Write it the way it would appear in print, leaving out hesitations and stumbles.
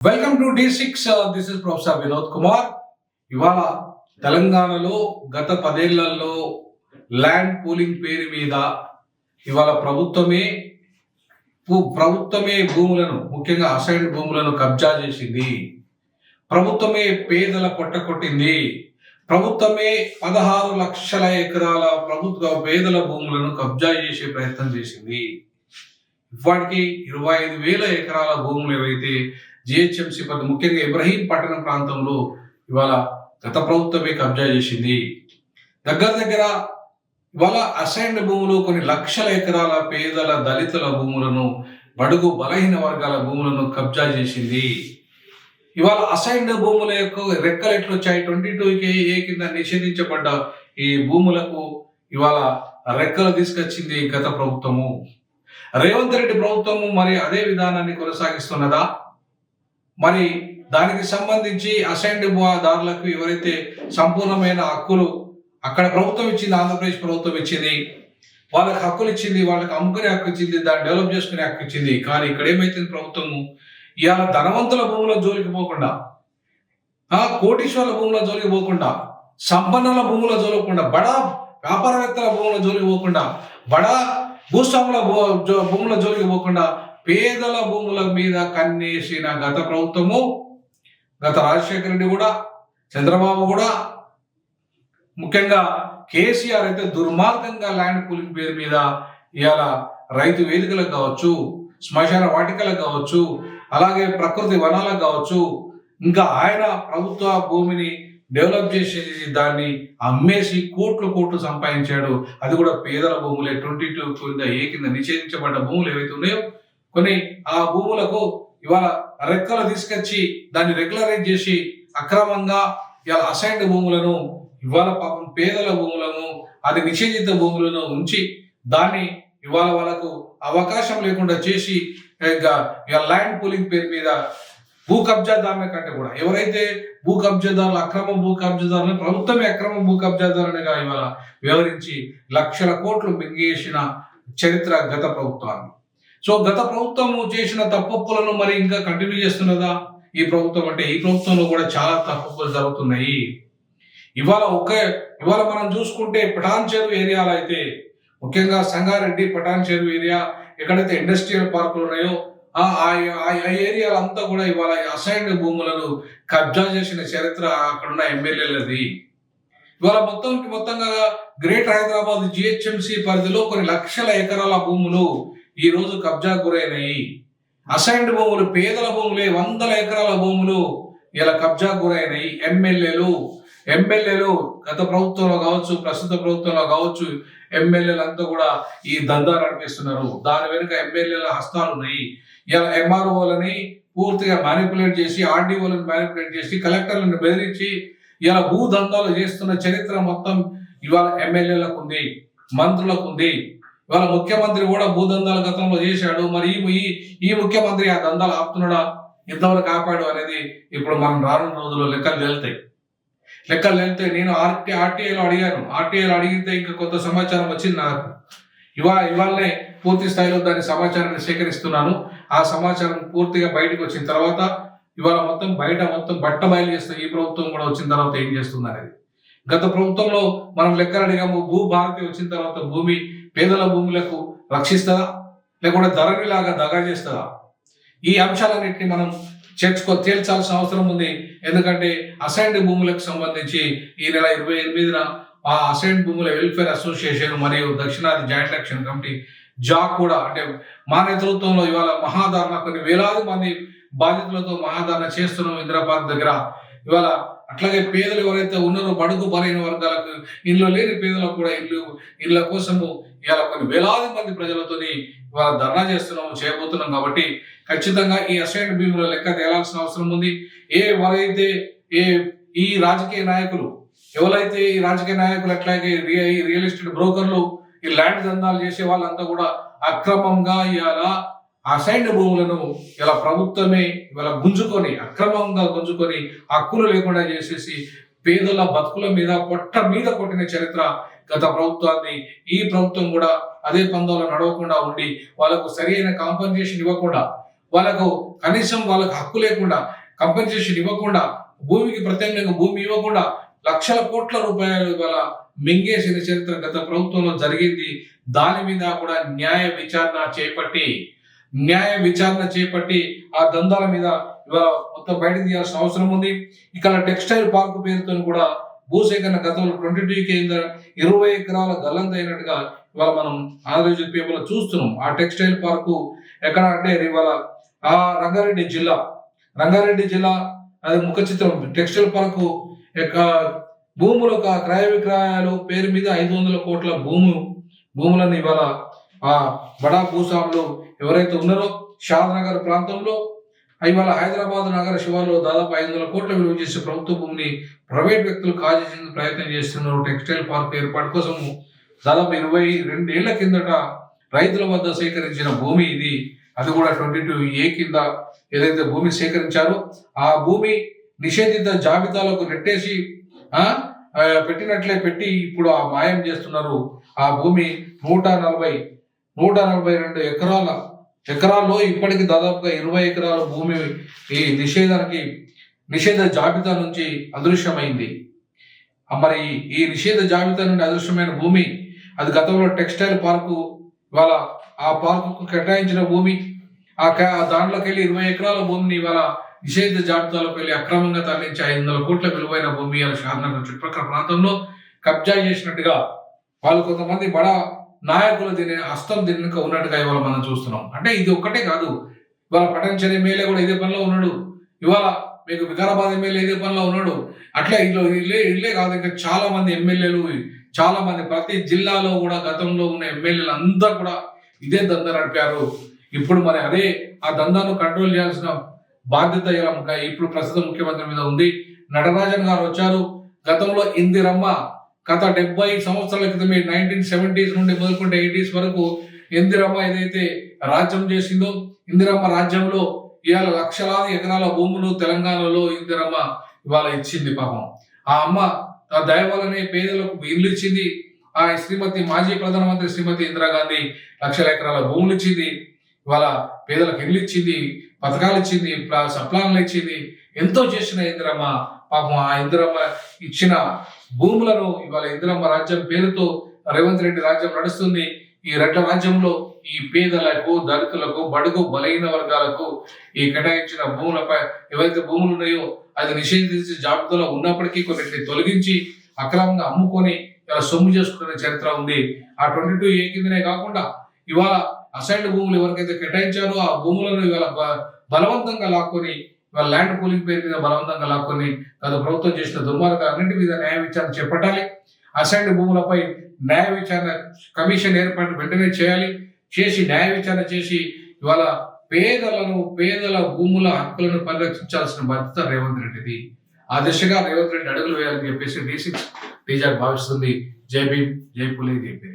Welcome to D6. This is professor Vinod Kumar. ఇవాళ తెలంగాణలో గత 10 ఏళ్లలో ల్యాండ్ పూలింగ్ పేరు మీద ఇవాళ ప్రభుత్వమే భూములను, ముఖ్యంగా అసైన్డ్ భూములను కబ్జా చేసింది. ప్రభుత్వమే పేదల పొట్ట కొట్టింది. ప్రభుత్వమే 16 లక్షల ఎకరాల ప్రభుత్వ పేదల భూములను కబ్జా చేసే ప్రయత్నం చేసింది. ఇప్పటికీ 25,000 ఎకరాల భూములు ఏవైతే జిహెచ్ఎంసీ ముఖ్యంగా ఇబ్రహీం పట్టణ ప్రాంతంలో ఇవాళ గత ప్రభుత్వమే కబ్జా చేసింది. దగ్గర ఇవాళ అసైన్డ్ భూములు కొన్ని లక్షల ఎకరాల పేదల దళితుల భూములను, బడుగు బలహీన వర్గాల భూములను కబ్జా చేసింది. ఇవాళ అసైన్డ్ భూముల యొక్క రెక్కలు ఎట్లు వచ్చాయి? 22A కింద నిషేధించబడ్డ ఈ భూములకు ఇవాళ రెక్కలు తీసుకొచ్చింది గత ప్రభుత్వము. రేవంత్ రెడ్డి ప్రభుత్వము మరి అదే విధానాన్ని కొనసాగిస్తున్నదా? మరి దానికి సంబంధించి అసైన్డ్ దారులకు ఎవరైతే సంపూర్ణమైన హక్కులు అక్కడ ప్రభుత్వం ఇచ్చింది, ఆంధ్రప్రదేశ్ ప్రభుత్వం ఇచ్చింది, వాళ్ళకి హక్కులు ఇచ్చింది, వాళ్ళకి అమ్ముకునే హక్కు ఇచ్చింది, దాన్ని డెవలప్ చేసుకునే హక్కు ఇచ్చింది. కానీ ఇక్కడ ఏమైతుంది? ప్రభుత్వము ఇవాళ ధనవంతుల భూముల జోలికి పోకుండా, కోటీశ్వర్ల భూముల జోలికి పోకుండా, సంపన్నుల భూముల జోలికి పోకుండా, బడా వ్యాపారవేత్తల భూముల జోలికి పోకుండా, బడా భూస్వాముల భూముల జోలికి పోకుండా పేదల భూముల మీద కన్నేసిన గత ప్రభుత్వము, గత రాజశేఖర రెడ్డి కూడా, చంద్రబాబు కూడా, ముఖ్యంగా కేసీఆర్ అయితే దుర్మార్గంగా ల్యాండ్ పూలింగ్ పేరు మీద ఇవాళ రైతు వేదికలకు కావచ్చు, శ్మశాన వాటికలకు కావచ్చు, అలాగే ప్రకృతి వనాలకు కావచ్చు, ఇంకా ఆయన ప్రభుత్వ భూమిని డెవలప్ చేసి దాన్ని అమ్మేసి కోట్లు సంపాదించాడు. అది కూడా పేదల భూములే. 22A కింద నిషేధించబడ్డ భూములు ఏవైతే ఉన్నాయో కొన్ని ఆ భూములకు ఇవాళ రెక్కలు తీసుకొచ్చి దాన్ని రెగ్యులరైజ్ చేసి అక్రమంగా ఇవాళ అసైన్డ్ భూములను, ఇవాళ పాపం పేదల భూములను, అది నిషేధిత భూములను ఉంచి దాన్ని ఇవాళ వాళ్ళకు అవకాశం లేకుండా చేసి ల్యాండ్ పూలింగ్ పేరు మీద భూ కబ్జాదారుల కంటే కూడా ఎవరైతే భూ కబ్జాదారులు, అక్రమ భూ కబ్జాదారులు, ప్రభుత్వమే అక్రమ భూ కబ్జాదారునిగా ఇవాళ వ్యవహరించి లక్షల కోట్లు మింగేసిన చరిత్ర గత ప్రభుత్వాన్ని. సో గత ప్రభుత్వం చేసిన తప్పులను మరి ఇంకా కంటిన్యూ చేస్తున్నదా ఈ ప్రభుత్వం? అంటే ఈ ప్రభుత్వంలో కూడా చాలా తప్పులు జరుగుతున్నాయి. ఇవాళ మనం చూసుకుంటే పటాన్ చెరువు ఏరియాలో అయితే, ముఖ్యంగా సంగారెడ్డి పటాన్ చెరువు ఏరియా ఎక్కడైతే ఇండస్ట్రియల్ పార్కులు ఉన్నాయో ఆ ఏరియాలంతా కూడా ఇవాళ అసైన్డ్ భూములను కబ్జా చేసిన చరిత్ర అక్కడున్న ఎమ్మెల్యేలది. ఇవాళ మొత్తంగా గ్రేటర్ హైదరాబాద్ జిహెచ్ఎంసీ పరిధిలో కొన్ని లక్షల ఎకరాల భూములు ఈ రోజు కబ్జా గురైనాయి. అసైన్డ్ భూములు, పేదల భూములే, 100 ఎకరాల భూములు ఇలా కబ్జా గురైనాయి. ఎమ్మెల్యేలు గత ప్రభుత్వంలో కావచ్చు, ప్రస్తుత ప్రభుత్వంలో కావచ్చు, ఎమ్మెల్యేలు అంతా కూడా ఈ దందా నడిపిస్తున్నారు. దాని వెనుక ఎమ్మెల్యేల హస్తాలు ఉన్నాయి. ఇలా ఎంఆర్ఓలని పూర్తిగా మ్యానిపులేట్ చేసి, ఆర్డీఓలను మ్యానిపులేట్ చేసి, కలెక్టర్లను బెదిరించి ఇలా భూ దందాలు చేస్తున్న చరిత్ర మొత్తం ఇవాళ ఎమ్మెల్యేలకు ఉంది, మంత్రులకు ఉంది. ఇవాళ ముఖ్యమంత్రి కూడా భూదందాలు గతంలో చేశాడు. మరి ఈ ముఖ్యమంత్రి ఆ దందాలు ఆపుతున్నాడా, ఎంతవరకు ఆపాడు అనేది ఇప్పుడు మనం రానున్న రోజుల్లో లెక్కలు వెళ్తే నేను ఆర్టీఐలో అడిగాను. ఆర్టీఐలో అడిగితే ఇంకా కొంత సమాచారం వచ్చింది నాకు. ఇవాళనే పూర్తి స్థాయిలో దాని సమాచారాన్ని సేకరిస్తున్నాను. ఆ సమాచారం పూర్తిగా బయటకు వచ్చిన తర్వాత ఇవాళ మొత్తం బట్ట బయలు చేస్తాం. ఈ ప్రభుత్వం కూడా వచ్చిన తర్వాత ఏం చేస్తుంది అనేది. గత ప్రభుత్వంలో మనం లెక్కలు అడిగాము. భూభారతి వచ్చిన తర్వాత భూమి పేదల భూములకు రక్షిస్తుందా, లేకుంటే ధరణిలాగా దగా చేస్తుందా? ఈ అంశాలన్నింటినీ మనం తేల్చాల్సిన అవసరం ఉంది. ఎందుకంటే అసైన్డ్ భూములకు సంబంధించి ఈ నెల 28న ఆ అసైన్డ్ భూముల వెల్ఫేర్ అసోసియేషన్ మరియు దక్షిణాది జాయింట్ యాక్షన్ కమిటీ జాక్ కూడా, అంటే మా నేతృత్వంలో ఇవాళ మహాధారణ, కొన్ని వేలాది మంది బాధితులతో మహాధారణ చేస్తున్నాం ఇందిరాబాద్ దగ్గర. ఇవాళ అట్లాగే పేదలు ఎవరైతే ఉన్నారో, బడుగు బలైన వర్గాలకు, ఇల్లు లేని పేదలకు కూడా ఇళ్ళ కోసము ఇవాళ కొన్ని వేలాది మంది ప్రజలతోని ఇవాళ ధర్నా చేయబోతున్నాం. కాబట్టి ఖచ్చితంగా ఈ అసైన్డ్ భూముల లెక్క తేలాల్సిన అవసరం ఉంది. ఈ రాజకీయ నాయకులు అట్లాగే రియల్ ఎస్టేట్ బ్రోకర్లు, ఈ ల్యాండ్ దందాలు చేసే వాళ్ళంతా కూడా అక్రమంగా ఇవాళ అసైన్డ్ భూములను ఇలా ప్రభుత్వమే అక్రమంగా గుంజుకొని హక్కులు లేకుండా చేసేసి పేదల బతుకుల మీద పొట్ట మీద కొట్టిన చరిత్ర గత ప్రభుత్వాన్ని. ఈ ప్రభుత్వం కూడా అదే పందంలో నడవకుండా ఉండి వాళ్ళకు సరైన కాంపన్సేషన్ ఇవ్వకుండా వాళ్ళకు కనీసం వాళ్ళకు హక్కు లేకుండా, కంపెన్సేషన్ ఇవ్వకుండా, భూమికి ప్రత్యామ్నాయంగా భూమి ఇవ్వకుండా లక్షల కోట్ల రూపాయలు ఇవాళ మింగేసిన చరిత్ర గత ప్రభుత్వంలో జరిగింది. దాని మీద కూడా న్యాయ విచారణ చేపట్టి ఆ దందాల మీద ఇవాళ మొత్తం బయటకు తీయాల్సిన అవసరం ఉంది. ఇక్కడ టెక్స్టైల్ పార్క్ పేరుతో కూడా భూసేకరణ గతంలో 22 కింద 20 ఎకరాల గల్లంత అయినట్టుగా ఇవాళ మనం ఆంధ్రజ్యోతి పేపర్లో చూస్తున్నాం. ఆ టెక్స్టైల్ పార్కు ఎక్కడ అంటే ఇవాళ ఆ రంగారెడ్డి జిల్లా అది ముఖ చిత్రం. టెక్స్టైల్ పార్కు భూముల క్రయ విక్రయాలు పేరు మీద 500 కోట్ల భూములను ఇవాళ ఆ బడా భూస్వాములు ఎవరైతే ఉన్నారో షాద్ నగర్ ప్రాంతంలో ఇవాళ హైదరాబాద్ నగర శివార్లో దాదాపు 500 కోట్ల విలువ చేసే ప్రభుత్వ భూమిని ప్రైవేట్ వ్యక్తులు కాజేసేందుకు ప్రయత్నం చేస్తున్నారు. టెక్స్టైల్ పార్క్ ఏర్పాటు కోసం దాదాపు 22 ఏళ్ల కిందట రైతుల వద్ద సేకరించిన భూమి ఇది. అది కూడా 22A కింద ఏదైతే భూమి సేకరించారో ఆ భూమి నిషేధిత జాబితాలకు నెట్టేసి పెట్టినట్లే పెట్టి ఇప్పుడు ఆ మాయం చేస్తున్నారు. ఆ భూమి 142 ఎకరాల్లో ఇప్పటికి దాదాపుగా 20 ఎకరాల భూమి ఈ నిషేధ జాబితా నుంచి అదృశ్యమైంది. మరి ఈ నిషేధ జాబితా నుండి అదృశ్యమైన భూమి అది గతంలో టెక్స్టైల్ పార్కు ఇవాళ ఆ పార్కుకు కేటాయించిన భూమి దాంట్లోకి వెళ్ళి 20 ఎకరాల భూమిని ఇవాళ నిషేధ జాబితాలోకి వెళ్ళి అక్రమంగా తరలించి 500 కోట్ల విలువైన భూమి షాద్నగర్ చుట్టుపక్కల ప్రాంతంలో కబ్జా చేసినట్టుగా వాళ్ళు కొంతమంది బడా నాయకులు దీని వెనుక ఉన్నట్టుగా ఇవాళ మనం చూస్తున్నాం. అంటే ఇది ఒక్కటే కాదు, ఇవాళ పటాన్చెరు ఎమ్మెల్యే కూడా ఇదే పనిలో ఉన్నాడు, ఇవాళ మీకు వికారాబాద్ ఎమ్మెల్యే ఇదే పనిలో ఉన్నాడు. అట్లా ఇల్లే కాదు, ఇంకా చాలా మంది ఎమ్మెల్యేలు, చాలా మంది ప్రతి జిల్లాలో కూడా గతంలో ఉన్న ఎమ్మెల్యేలు అందరూ కూడా ఇదే దందా నడిపారు. ఇప్పుడు మరి అదే ఆ దందాను కంట్రోల్ చేయాల్సిన బాధ్యత ఇప్పుడు ప్రస్తుత ముఖ్యమంత్రి మీద ఉంది. నటరాజన్ గారు వచ్చారు. గతంలో ఇందిరమ్మ గత 70 సంవత్సరాల క్రితమే 1970s నుండి మొదలుకుంటే 80s వరకు ఇందిరమ్మ ఏదైతే రాజ్యం చేసిందో, ఇందిరమ్మ రాజ్యంలో ఇవాళ లక్షలాది ఎకరాల భూములు తెలంగాణలో ఇందిరమ్మ ఇవాళ ఇచ్చింది. పాపం ఆ అమ్మ ఆ దయ వల్లనే పేదలకు ఇల్లు ఇచ్చింది. ఆ మాజీ ప్రధానమంత్రి శ్రీమతి ఇందిరాగాంధీ లక్షల ఎకరాల భూములు ఇచ్చింది, ఇవాళ పేదలకు ఇల్లు ఇచ్చింది, పథకాలు ఇచ్చింది, సప్లాన్లు ఇచ్చింది, ఎంతో చేసిన ఇందిరమ్మ. పాపం ఆ ఇందిరమ్మ ఇచ్చిన భూములను ఇవాళ ఇందిరమ్మ రాజ్యం పేరుతో రేవంత్ రెడ్డి రాజ్యం నడుస్తుంది. ఈ రెడ్ల రాజ్యంలో ఈ పేదలకు, దళితులకు, బడుగు బలహీన వర్గాలకు ఈ కేటాయించిన భూములపై ఏవైతే భూములు ఉన్నాయో అది నిషేధించే జాబితాలో ఉన్నప్పటికీ కొన్నిటిని తొలగించి అక్రమంగా అమ్ముకొని ఇలా సొమ్ము చేసుకునే చరిత్ర ఉంది. ఆ 22A కిందనే కాకుండా ఇవాళ అసైన్డ్ భూములు ఎవరికైతే కేటాయించారో ఆ భూములను ఇవాళ బలవంతంగా లాక్కొని ఇవాళ ల్యాండ్ పూలింగ్ పేరు మీద బలవంతంగా లాక్కొని గత ప్రభుత్వం చేసిన దుర్మార్గాలన్నింటి మీద న్యాయ విచారణ చేపట్టాలి. అసైన్డ్ భూములపై న్యాయ విచారణ కమిషన్ ఏర్పాటు వెంటనే చేసి న్యాయ విచారణ చేసి ఇవాళ పేదల భూముల హక్కులను పరిరక్షించాల్సిన బాధ్యత రేవంత్ రెడ్డిది. ఆ దిశగా రేవంత్ రెడ్డి అడుగులు వేయాలని చెప్పేసి D6 భావిస్తుంది. జై భీమ్, జై పులి, జై పేరు.